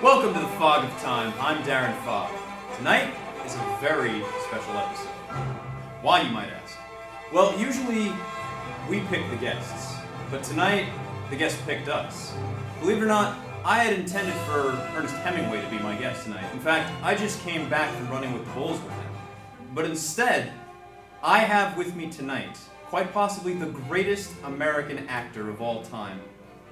Welcome to the Fog of Time. I'm Darren Fogg. Tonight is a very special episode. Why, you might ask? Well, usually we pick the guests, but tonight the guest picked us. Believe it or not, I had intended for Ernest Hemingway to be my guest tonight. In fact, I just came back from running with the bulls with him. But instead, I have with me tonight quite possibly the greatest American actor of all time.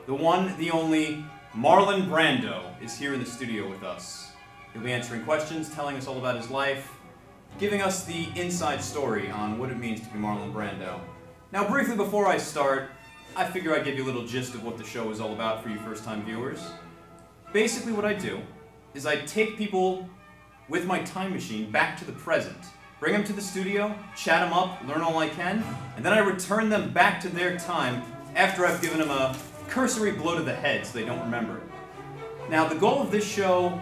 The one, the only, Marlon Brando is here in the studio with us. He'll be answering questions, telling us all about his life, giving us the inside story on what it means to be Marlon Brando. Now, briefly before I start, I figure I'd give you a little gist of what the show is all about for you first-time viewers. Basically what I do is I take people with my time machine back to the present, bring them to the studio, chat them up, learn all I can, and then I return them back to their time after I've given them a cursory blow to the head so they don't remember it. Now, the goal of this show,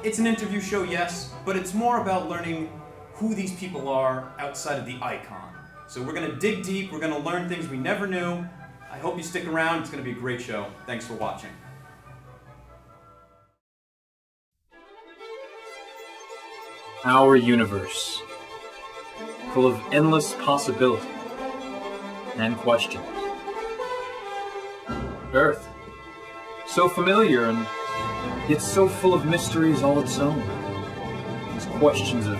it's an interview show, yes, but it's more about learning who these people are outside of the icon. So we're going to dig deep, we're going to learn things we never knew. I hope you stick around, it's going to be a great show. Thanks for watching. Our universe, full of endless possibility and questions. Earth, so familiar and yet so full of mysteries all its own. It's questions of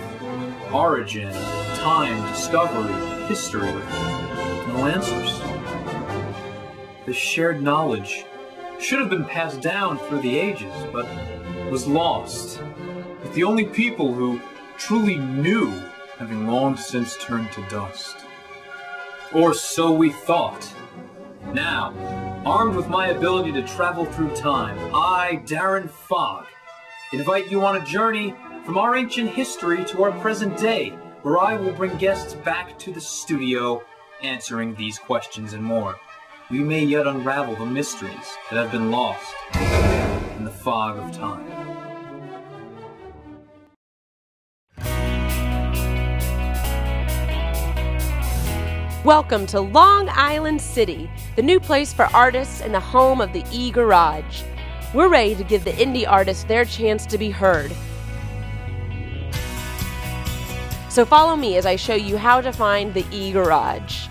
origin, time, discovery, history, with no answers. This shared knowledge should have been passed down through the ages, but was lost, with the only people who truly knew having long since turned to dust. Or so we thought. Now, armed with my ability to travel through time, I, Darren Fogg, invite you on a journey from our ancient history to our present day, where I will bring guests back to the studio answering these questions and more. We may yet unravel the mysteries that have been lost in the fog of time. Welcome to Long Island City, the new place for artists and the home of the E-Garage. We're ready to give the indie artists their chance to be heard. So follow me as I show you how to find the E-Garage.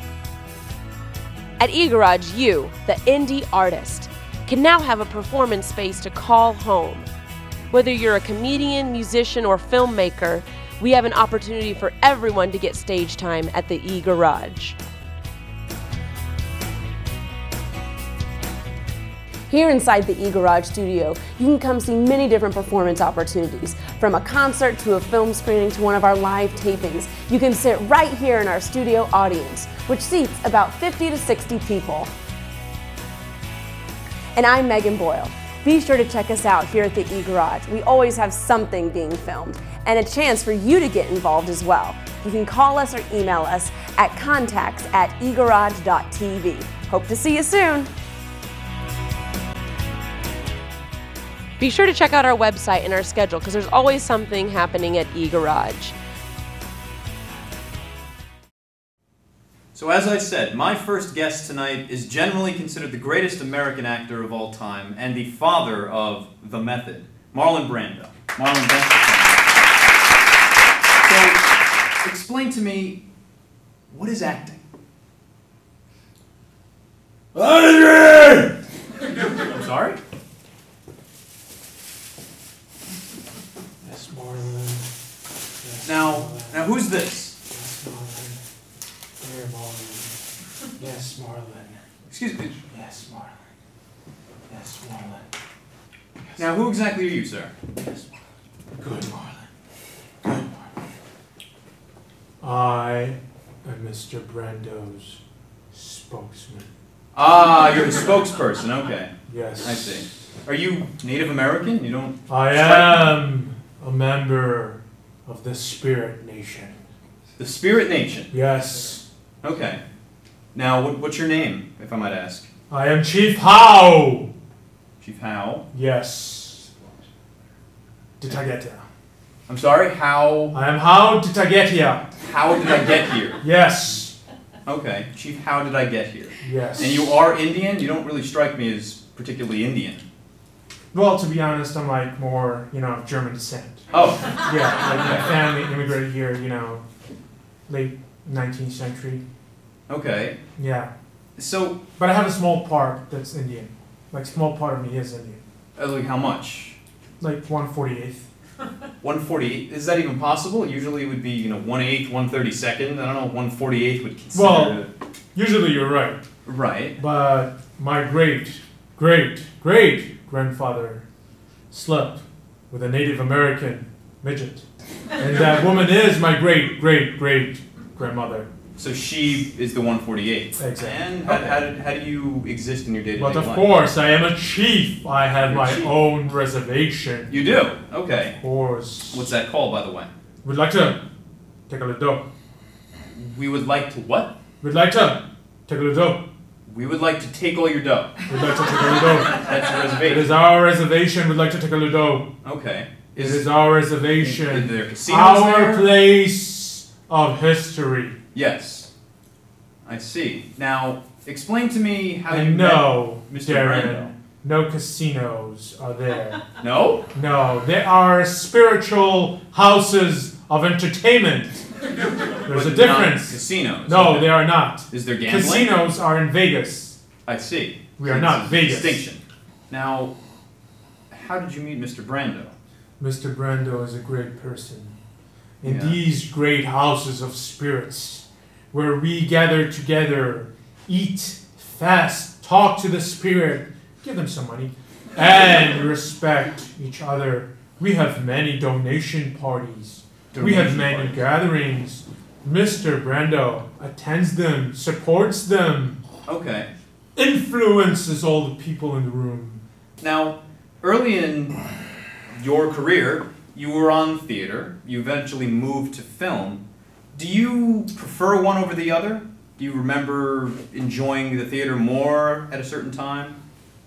At E-Garage, you, the indie artist, can now have a performance space to call home. Whether you're a comedian, musician, or filmmaker, we have an opportunity for everyone to get stage time at the E-Garage. Here inside the E-Garage studio, you can come see many different performance opportunities. From a concert to a film screening to one of our live tapings, you can sit right here in our studio audience, which seats about 50 to 60 people. And I'm Megan Boyle. Be sure to check us out here at the E-Garage. We always have something being filmed and a chance for you to get involved as well. You can call us or email us at contacts@egarage.tv. Hope to see you soon. Be sure to check out our website and our schedule because there's always something happening at E-Garage. So as I said, my first guest tonight is generally considered the greatest American actor of all time and the father of the method, Marlon Brando. Marlon, thanks for coming. So, explain to me, what is acting? I'm sorry? Yes, Marlon. Yes, Now, Marlon. who's this? Yes, Marlon. Dear Marlon. Yes, Marlon. Excuse me. Yes, Marlon. Yes, Marlon. Yes, Now, who exactly are you, sir? Yes, Marlon. Good Marlon. Good Marlon. I am Mr. Brando's spokesman. Ah, you're the spokesperson, okay. Yes. I see. Are you Native American? You don't... I am a member of the Spirit Nation. The Spirit Nation? Yes. Okay. Now, what's your name, if I might ask? I am Chief How. Chief How? Yes. Ditageta. I'm sorry, how... I am How Ditageta. How did I get here? Yes. Okay. Chief, how did I get here? Yes. And you are Indian? You don't really strike me as particularly Indian. Well, to be honest, I'm like more, of German descent. Oh. Yeah, like my family immigrated here, late 19th century. Okay. Yeah. So. But I have a small part that's Indian. Like, small part of me is Indian. Like how much? Like 1/48th. 1/48? Is that even possible? Usually it would be, 1/8, 1/32nd. I don't know, 1/48 would consider. Well, usually you're right. Right. But my great grandfather slept with a Native American midget. And that woman is my great grandmother. So she is the 1/48th. Exactly. And how do you exist in your day-to-day life? But of course, I am a chief. I have my own reservation. You do? Okay. Of course. What's that called, by the way? We'd like to take a little dough. We would like to what? We'd like to take a little dough. We would like to take all your dough. We'd like to take a little dough. That's your reservation. It is our reservation. We'd like to take a little dough. Okay. It is our reservation. Is there casinos our there? Place of history. Yes. I see. Now, explain to me how you no, met Mr. Darren, Brando. no casinos are there. No? No, there are spiritual houses of entertainment. There's a difference. Not casinos. No, they are not. Is there gambling? Casinos are in Vegas. I see. We are not Vegas. Distinction. Now, how did you meet Mr. Brando? Mr. Brando is a great person. In Yeah. these great houses of spirits, where we gather together, eat, fast, talk to the spirit, give them some money, and respect each other. We have many donation parties. We have many gatherings. Mr. Brando attends them, supports them, Okay. influences all the people in the room. Now, early in your career, you were on theater. You eventually moved to film. Do you prefer one over the other? Do you remember enjoying the theater more at a certain time?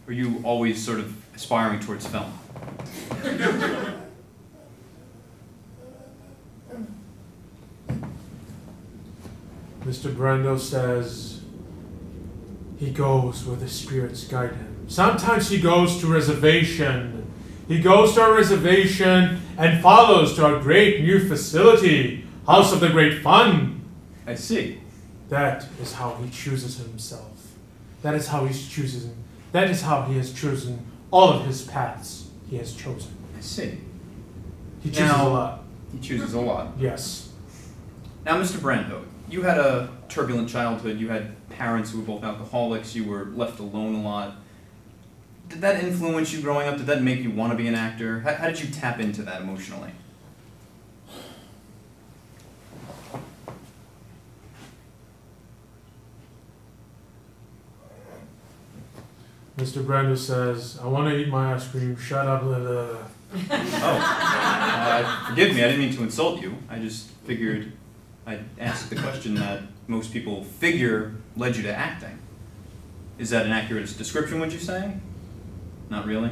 Or are you always sort of aspiring towards film? Mr. Brando says he goes where the spirits guide him. Sometimes he goes to reservation. He goes to our reservation and follows to our great new facility, House of the Great Fun. I see. That is how he chooses himself. That is how he chooses him. That is how he has chosen all of his paths he has chosen. I see. He chooses a lot. He chooses a lot. Yes. Now, Mr. Brando, you had a turbulent childhood. You had parents who were both alcoholics. You were left alone a lot. Did that influence you growing up? Did that make you want to be an actor? How did you tap into that emotionally? Mr. Brando says, I want to eat my ice cream. Shut up. Blah, blah, blah. Oh. Forgive me, I didn't mean to insult you. I just figured I'd ask the question that most people figure led you to acting. Is that an accurate description, would you say? Not really?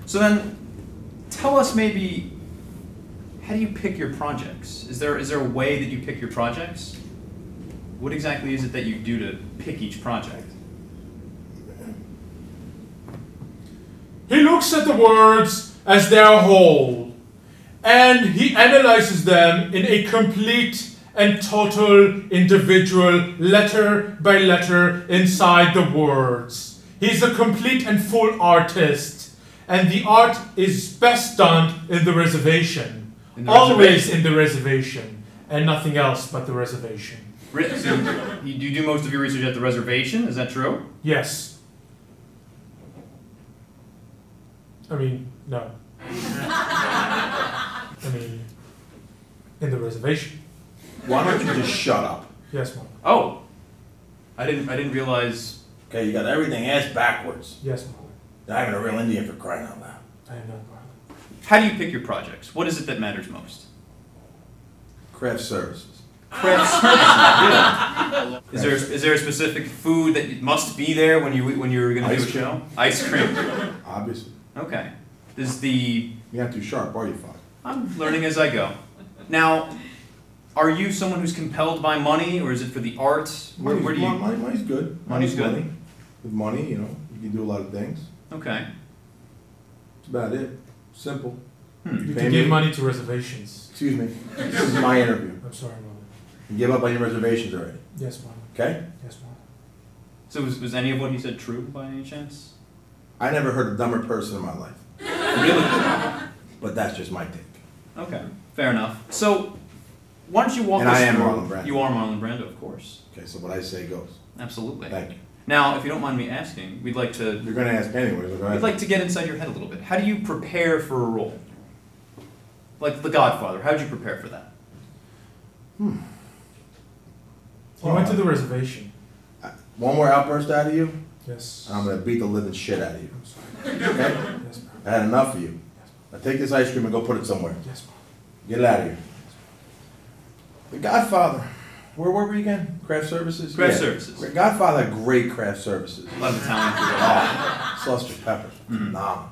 So then, tell us maybe, how do you pick your projects? Is there a way that you pick your projects? What exactly is it that you do to pick each project? He looks at the words as their whole, and he analyzes them in a complete and total individual, letter by letter, inside the words. He's a complete and full artist, and the art is best done in the reservation. Always in the reservation, and nothing else but the reservation. So you do most of your research at the reservation, is that true? Yes. I mean, no. I mean, in the reservation. Why don't you just shut up? Yes, Mom. Oh, I didn't realize. Okay, you got everything ass backwards. Yes, Mom. Not even a real Indian for crying out loud. I am not violent. How do you pick your projects? What is it that matters most? Craft services. Craft services. Really? Is there a specific food that must be there when you're going to do a show? Ice cream. Obviously. Okay. Is the You're not too sharp, are you, Fogg? I'm learning as I go. Now, are you someone who's compelled by money, or is it for the art? Where do you? Money's good. Money's good. Money. With money, you can do a lot of things. Okay. about it. Simple. You Pay can me. give money to reservations. Excuse me. This is my interview. I'm sorry, Mother. You give up on your reservations already. Yes, Mother. Okay? Yes, Mother. So was any of what he said true by any chance? I never heard a dumber person in my life. Really? But that's just my take. Okay, fair enough. So, why don't you walk And us I am through... Marlon Brando. You are Marlon Brando, of course. Okay, so what I say goes. Absolutely. Thank you. Now, if you don't mind me asking, we'd like to... You're going to ask anyway, so go We'd ahead. like to get inside your head a little bit. How do you prepare for a role? Like The Godfather, how did you prepare for that? He went to the reservation. One more outburst out of you, Yes. and I'm going to beat the living shit out of you. I'm sorry. Okay? Yes, Mother. I had enough of you. Now take this ice cream and go put it somewhere. Yes, Mother. Get it out of here. The Godfather. Where were we again? Craft Services? Craft Services. Godfather had great craft services. A lot of Italian food. Oh, sausage peppers. Mhm. Phenomenal.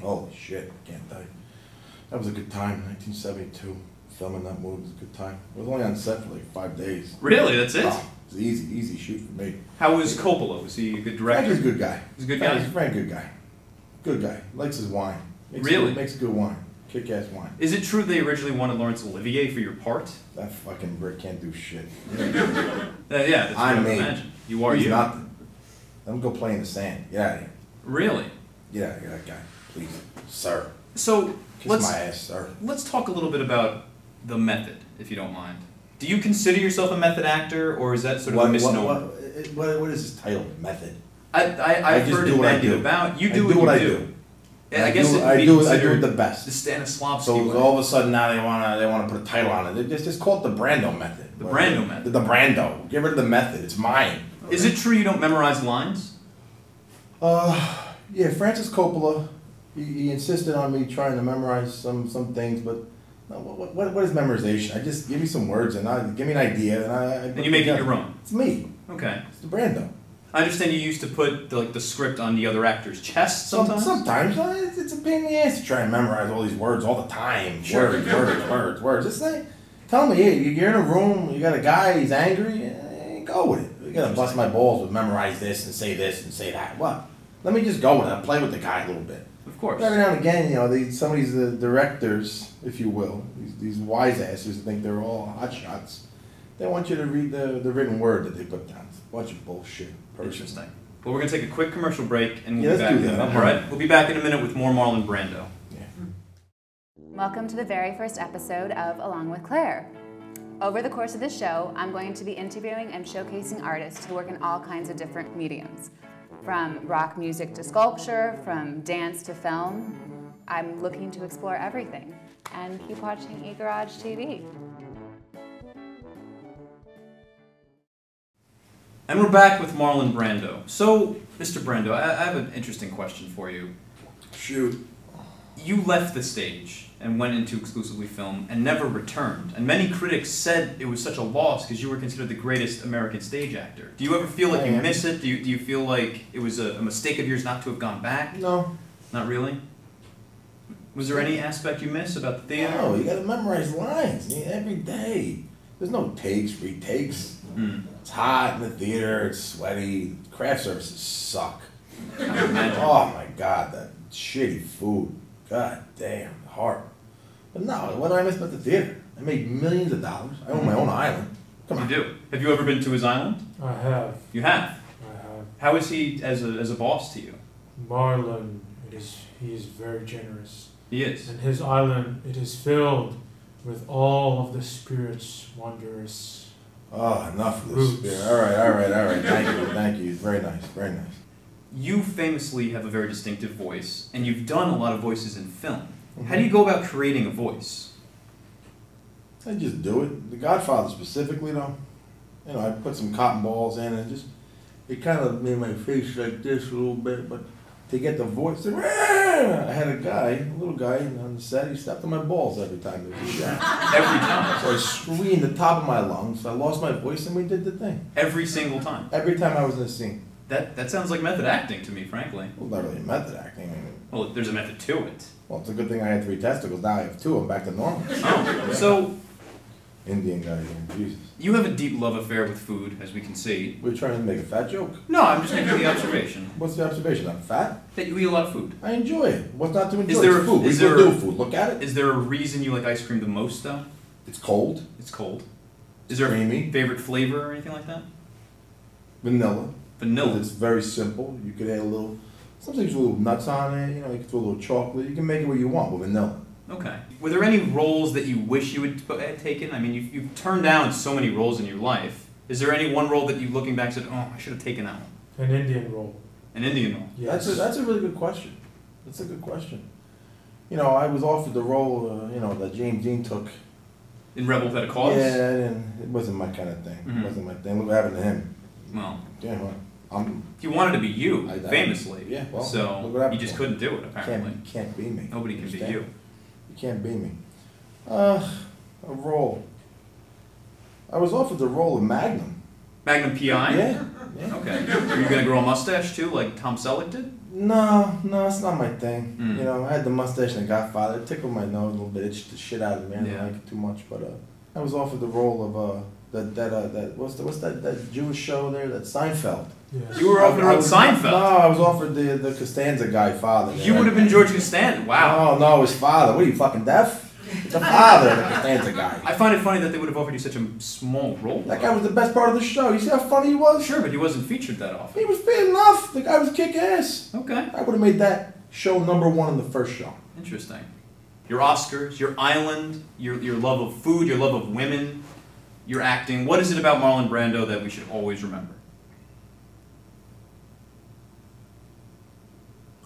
Holy shit, I can't tell you. That was a good time, 1972. Filming that movie was a good time. I was only on set for like 5 days. Really? That's it? Oh, it was easy shoot for me. How was Coppola? Was he a good director? Frank's a good guy. He's a good guy? He's a very good guy. Good guy. Likes his wine. Really? Makes good wine. Kick-ass wine. Is it true they originally wanted Laurence Olivier for your part? That fucking brick can't do shit. Yeah, that's what I I'm would me. imagine. You are He's you. nothing. Let him go play in the sand. Get out of here. Really? Get out of here, that guy. Please. Sir. So, Kiss my ass, sir. let's talk a little bit about the method, if you don't mind. Do you consider yourself a method actor, or is that sort of a misnomer? What is his title? Method. I've just heard do it what I bandied do. about. You I do do what what I you do. I guess it'd I be do it considered the best. the Stanislavski So way. all of a sudden now they wanna put a title on it. Just call it the Brando method. The Brando method. The Brando. Get rid of the method. It's mine. Is it true you don't memorize lines? Yeah, Francis Coppola. He insisted on me trying to memorize some things, but no, what is memorization? I just give me some words and give me an idea and And you make it your own. It's me. Okay. It's the Brando. I understand you used to put the script on the other actor's chest sometimes? Sometimes it's a pain in the ass to try and memorize all these words all the time. Sure. Words. Just like, tell me, hey, you're in a room, you got a guy, he's angry, go with it. You gotta bust my balls with memorize this and say that. What? Let me just go with it. Play with the guy a little bit. Of course. But every now and again, some of these directors, if you will, these wise asses who think they're all hot shots, they want you to read the written word that they put down. It's a bunch of bullshit. Interesting. Well, we're going to take a quick commercial break, and we'll Yeah, be let's back do in a that. minute. All right? We'll be back in a minute with more Marlon Brando. Welcome to the very first episode of Along with Claire. Over the course of this show, I'm going to be interviewing and showcasing artists who work in all kinds of different mediums. From rock music to sculpture, from dance to film. I'm looking to explore everything. And keep watching eGarage TV. And we're back with Marlon Brando. So, Mr. Brando, I have an interesting question for you. Shoot. You left the stage and went into exclusively film and never returned. And many critics said it was such a loss because you were considered the greatest American stage actor. Do you ever feel like you miss it? Do you feel like it was a mistake of yours not to have gone back? No. Not really? Was there any aspect you miss about the theater? No, you gotta memorize lines every day. There's no takes, retakes. It's hot in the theater, it's sweaty. Craft services suck. I would imagine. Oh my god, that shitty food. God damn, horrible. But no, what do I miss about the theater? I made millions of dollars. I own my own island. Come on. You do. Have you ever been to his island? I have. You have. I have. How is he as a boss to you? Marlon, he is very generous. He is. And his island, it is filled with all of the spirit's wondrous. Oh, enough of this Roots. spirit. All right. Thank you. Very nice. You famously have a very distinctive voice, and you've done a lot of voices in film. How do you go about creating a voice? I just do it. The Godfather specifically, though. You know, I put some cotton balls in and it kind of made my face like this a little bit, but to get the voice, I had a little guy on the set, he stepped on my balls every time there was a shot. Every time. So I screamed the top of my lungs, I lost my voice, and we did the thing. Every single time. Every time I was in a scene. That sounds like method acting to me, frankly. Well, not really method acting. I mean, Well, there's a method to it. well, it's a good thing I had 3 testicles, now I have 2, I'm back to normal. Oh, so Indian guy here. Jesus. You have a deep love affair with food, as we can see. We're trying to make a fat joke. No, I'm just making the observation. What's the observation? I'm fat? That you eat a lot of food. I enjoy it. What's not to enjoy? Is there It's food. is We there do food. Look at it. Is there a reason you like ice cream the most, though? It's cold. It's cold. Is there Creamy. a favorite flavor or anything like that? Vanilla. Vanilla. It's very simple. You could add a little, sometimes a little nuts on it. You know, you can throw a little chocolate. You can make it what you want with vanilla. Okay. Were there any roles that you wish you had taken? I mean, you've turned down so many roles in your life. Is there any one role that you, looking back, said, "Oh, I should have taken that one"? An Indian role. An Indian role. Yes. That's a really good question. That's a good question. You know, I was offered the role, you know, that James Dean took. In Rebel Without a Cause? Yeah, and it wasn't my kind of thing. Mhm. It wasn't my thing. Look what happened to him. Well, Yeah, well, he wanted to be you, I- famously. yeah, well, look what so happened you to just him. couldn't do it, apparently. can't be me. Nobody can be Understand? you. You can't be me. A role. I was offered the role of Magnum. Magnum PI? Yeah. Okay. Are you gonna grow a mustache too, like Tom Selleck did? No, it's not my thing. Mm. You know, I had the mustache in The Godfather. It tickled my nose a little bit. It itched the shit out of me. I didn't Yeah. like it too much. But I was offered the role of what's that Jewish show there? That Seinfeld. Yes. You were offered the role of Seinfeld. No, I was offered the Costanza guy, father. You would have been George Costanza. Wow. No, his father. What are you, fucking deaf? The father, the Costanza guy. I find it funny that they would have offered you such a small role. That guy was the best part of the show. You see how funny he was? Sure, but he wasn't featured that often. He was fair enough. The guy was kick ass. Okay. I would have made that show #1 in the first show. Interesting. Your Oscars, your island, your love of food, your love of women, your acting. What is it about Marlon Brando that we should always remember?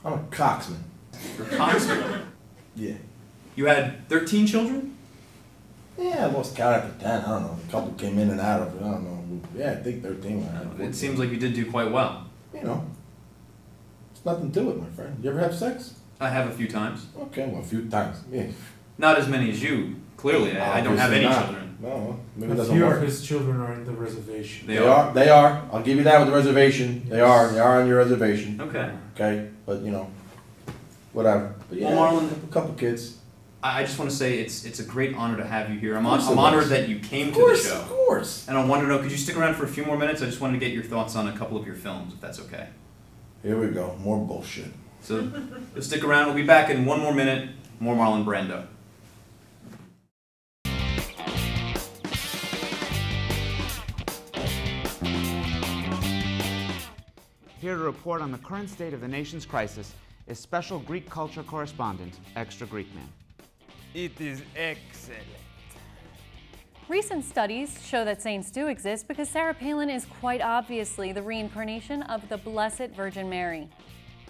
I'm a coxman. You're a coxman. Yeah. You had 13 children? Yeah, I lost count after 10. I don't know. A couple came in and out of it. I don't know. Yeah, I think 13. When I had 14. It seems like you did do quite well. You know, it's nothing to it, my friend. You ever have sex? I have a few times. Okay, well, a few times. Yeah. Not as many as you, clearly. I don't have Obviously any not. children. No, maybe it A doesn't few work. of his children are in the reservation. They are? They are. I'll give you that with the reservation. They are. They are on your reservation. Okay. Okay, but you know, whatever. But yeah, Well, Marlon- a couple kids. I just want to say it's a great honor to have you here. I'm course it honored was. that you came Of to the course, show. of course. And I wanted to know, could you stick around for a few more minutes? I just wanted to get your thoughts on a couple of your films, if that's okay. Here we go. More bullshit. So, let's stick around. We'll be back in one more minute. More Marlon Brando. Here to report on the current state of the nation's crisis is special Greek culture correspondent, Extra Greek Man. It is excellent. Recent studies show that saints do exist because Sarah Palin is quite obviously the reincarnation of the Blessed Virgin Mary.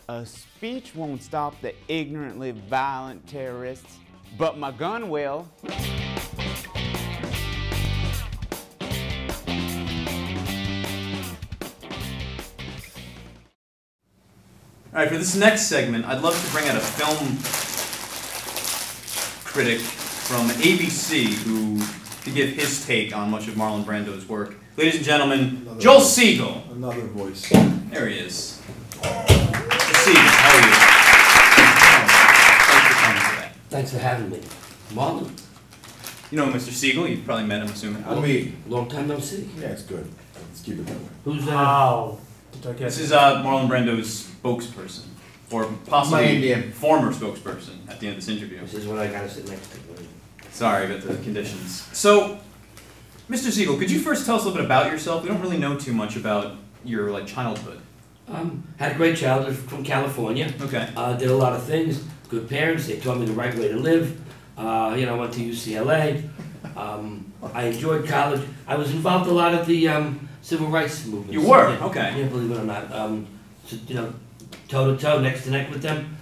A speech won't stop the ignorantly violent terrorists, but my gun will. All right, for this next segment, I'd love to bring out a film critic from ABC who to give his take on much of Marlon Brando's work. Ladies and gentlemen, Joel Siegel. Another voice. There he is. Mr. Siegel, how are you? Thanks for coming today. Thanks for having me. Marlon, You know Mr. Siegel, you've probably met him, assuming. I mean, long time no see. yeah, it's good. Let's keep it that way. Who's How did I get This is Marlon Brando's spokesperson, or possibly My Indian. former spokesperson at the end of this interview. This is what I gotta sit next to. Sorry about the conditions. So, Mr. Siegel, could you first tell us a little bit about yourself? We don't really know too much about your childhood. Had a great childhood from California. Okay. Did a lot of things. Good parents. They taught me the right way to live. Went to UCLA. I enjoyed college. I was involved in a lot of the civil rights movements. You were? Yeah, Okay. Yeah, believe it or not. Toe to toe, neck to neck with them.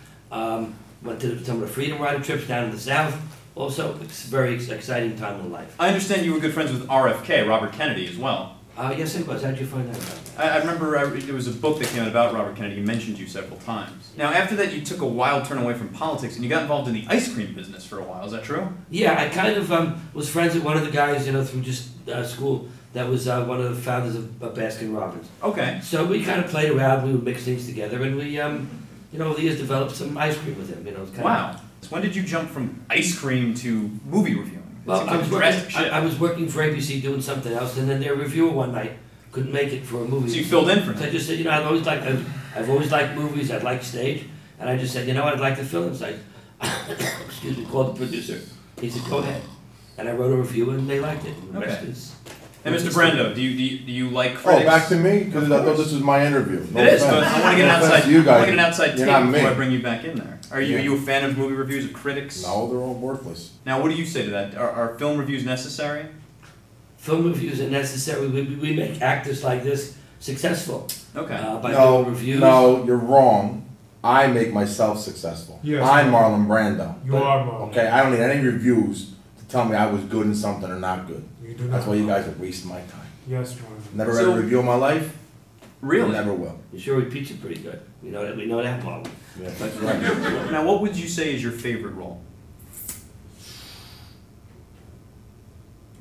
Went to some of the Freedom Rider trips down in the South. Also, it's a very exciting time in life. I understand you were good friends with RFK, Robert Kennedy, as well. Yes, it was. How'd you find that out? I remember there was a book that came out about Robert Kennedy. He mentioned you several times. Now, after that, you took a wild turn away from politics and you got involved in the ice cream business for a while. Is that true? Yeah, I kind of was friends with one of the guys, through just school that was one of the founders of Baskin Robbins. Okay. So we kind of played around. We would mix things together, and we, over the years, developed some ice cream with him. It's kind Wow. So when did you jump from ice cream to movie reviewing? Well, I was, drastic working, shit. I was working for ABC doing something else, and then their reviewer one night couldn't make it for a movie. So you filled in for him? So I just said, you know, I've always liked movies, I'd like stage, and I just said, you know what, I'd like to fill in. So I, excuse me, called the producer. He said, go ahead. And I wrote a review, and they liked it. And the rest is... And Mr. Brando, do you like critics? Oh, back to me? Because I thought this was my interview. No It is, offense. but I want to get No an offense outside. to you I want to guys. get an outside You're take not me. before I bring you back in there. Are Yeah. you a fan of movie reviews of critics? No, they're all worthless. Now, what do you say to that? Are film reviews necessary? Film reviews are necessary. We make actors like this successful. Okay. By No, doing reviews. no, you're wrong. I make myself successful. Yes, I'm Marlon Brando. You are Marlon. Okay, I don't need any reviews to tell me I was good in something or not good. You do That's not. why you guys are wasting my time. Yes, Marlon. Never read So- a review in my life. Really? Never will. You sure we pizza pretty good. We know that, Marlon. Yeah, that's right. Now, what would you say is your favorite role?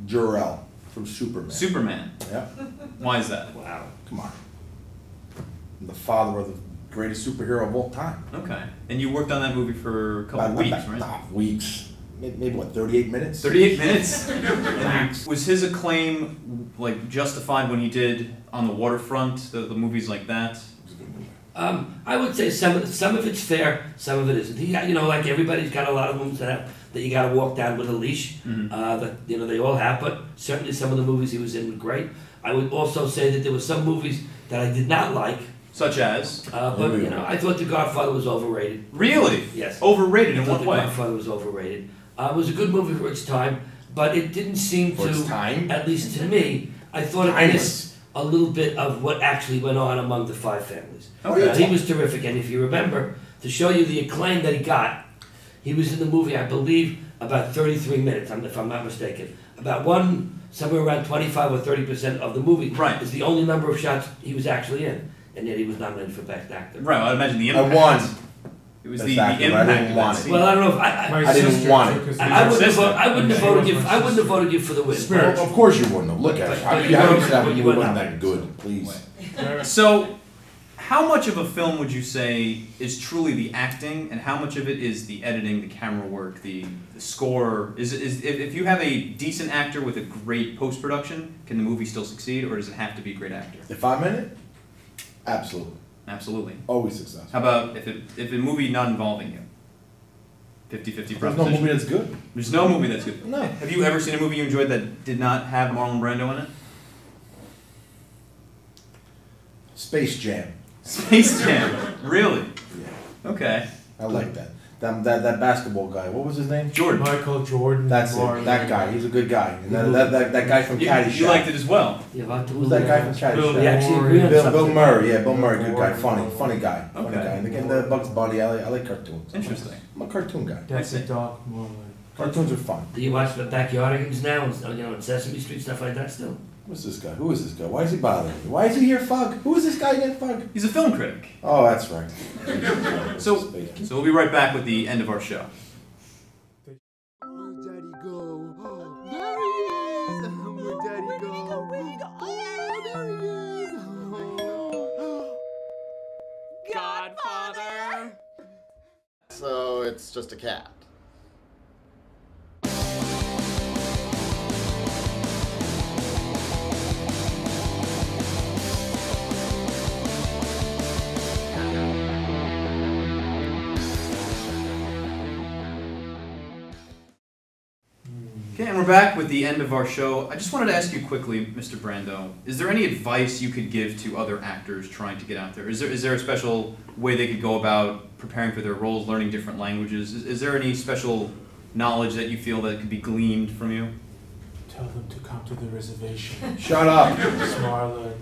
Jor-El from Superman. Superman. Yeah, Why is that? Wow. come on. I'm the father of the greatest superhero of all time. Okay. And you worked on that movie for a couple of weeks, right? Nah, weeks. Maybe what, 38 minutes? 38 minutes. And was his acclaim like justified when he did On the Waterfront, the movies like that? I would say some of it's fair, some of it isn't. He, you know, like everybody's got a lot of movies that you got to walk down with a leash. That you know they all have, but certainly some of the movies he was in were great. I would also say that there were some movies that I did not like. Such as? But you know, I thought The Godfather was overrated. Really? Yes. Overrated in I thought what way? The Godfather was overrated. It was a good movie for its time, but it didn't seem For to, its time? at least to me, I thought it Timeless. missed a little bit of what actually went on among the five families. Okay. He was terrific, and if you remember, to show you the acclaim that he got, he was in the movie, I believe, about 33 minutes, if I'm not mistaken. Somewhere around 25 or 30% of the movie is the only number of shots he was actually in, and yet he was nominated for Best Actor. Right, well, I imagine the impact. I won. It was Best the Actor, but impact. I didn't of want that it. scene. Well, I don't know if I didn't want it. I wouldn't have voted you for the win. Well, of course you wouldn't have. Look at it. But You you haven't weren't- said that but movie you weren't wasn't nominated. that good, please. So, how much of a film would you say is truly the acting, and how much of it is the editing, the camera work, the score? If you have a decent actor with a great post-production, can the movie still succeed, or does it have to be a great actor? If I'm in it, absolutely. Absolutely. Always successful. How about if a movie not involving you? 50-50 There's no proposition. movie that's good. There's no movie that's good. No. Have you ever seen a movie you enjoyed that did not have Marlon Brando in it? Space Jam. Space Jam. Really? Yeah. Okay. I like that. That basketball guy. What was his name? Jordan. Michael Jordan. That's Marlon. it. That guy. He's a good guy. And that guy from Caddyshack. You liked it as well. Who's that guy from Caddyshack? We actually agree on Bill something. Murray. Yeah, Bill Murray. Good guy. Funny guy. Funny Okay. guy. And again, the Bugs Bunny. I like cartoons. Interesting. I'm a cartoon guy. That's a Doc Marlon. Cartoons are fun. Do you watch the Backyardigans now, on Sesame Street, stuff like that still? What's this guy? Who is this guy? Why is he bothering me? Why is he here, Fogg? Who is this guy again, Fogg? He's a film critic. Oh, that's right. So we'll be right back with the end of our show. Where'd Daddy go? Oh, there he is! Where'd Daddy go? Oh, there he is! Oh. Godfather! So it's just a cat. Okay, and we're back with the end of our show. I just wanted to ask you quickly, Mr. Brando, is there any advice you could give to other actors trying to get out there? Is there a special way they could go about preparing for their roles, learning different languages? Is there any special knowledge that you feel that could be gleaned from you? Tell them to come to the reservation. Shut up. It's Marlon.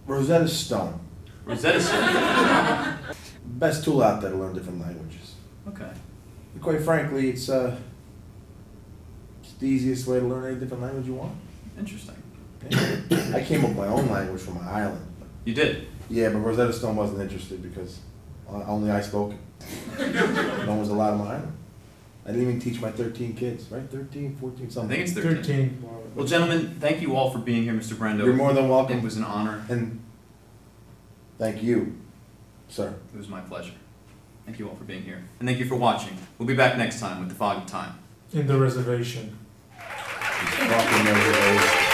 Rosetta Stone. Rosetta Stone? Best tool out there to learn different languages. Okay. And quite frankly, it's the easiest way to learn any different language you want. Interesting. Yeah. I came up with my own language from my island. You did? Yeah, but Rosetta Stone wasn't interested because only I spoke it. No one was allowed on my island. I didn't even teach my 13 kids, right? 13, 14, something. I think it's 13. 13. Well, gentlemen, thank you all for being here, Mr. Brando. You're more than welcome. It was an honor. And thank you, sir. It was my pleasure. Thank you all for being here. And thank you for watching. We'll be back next time with the Fog of Time. in the reservation. Fucking reservation.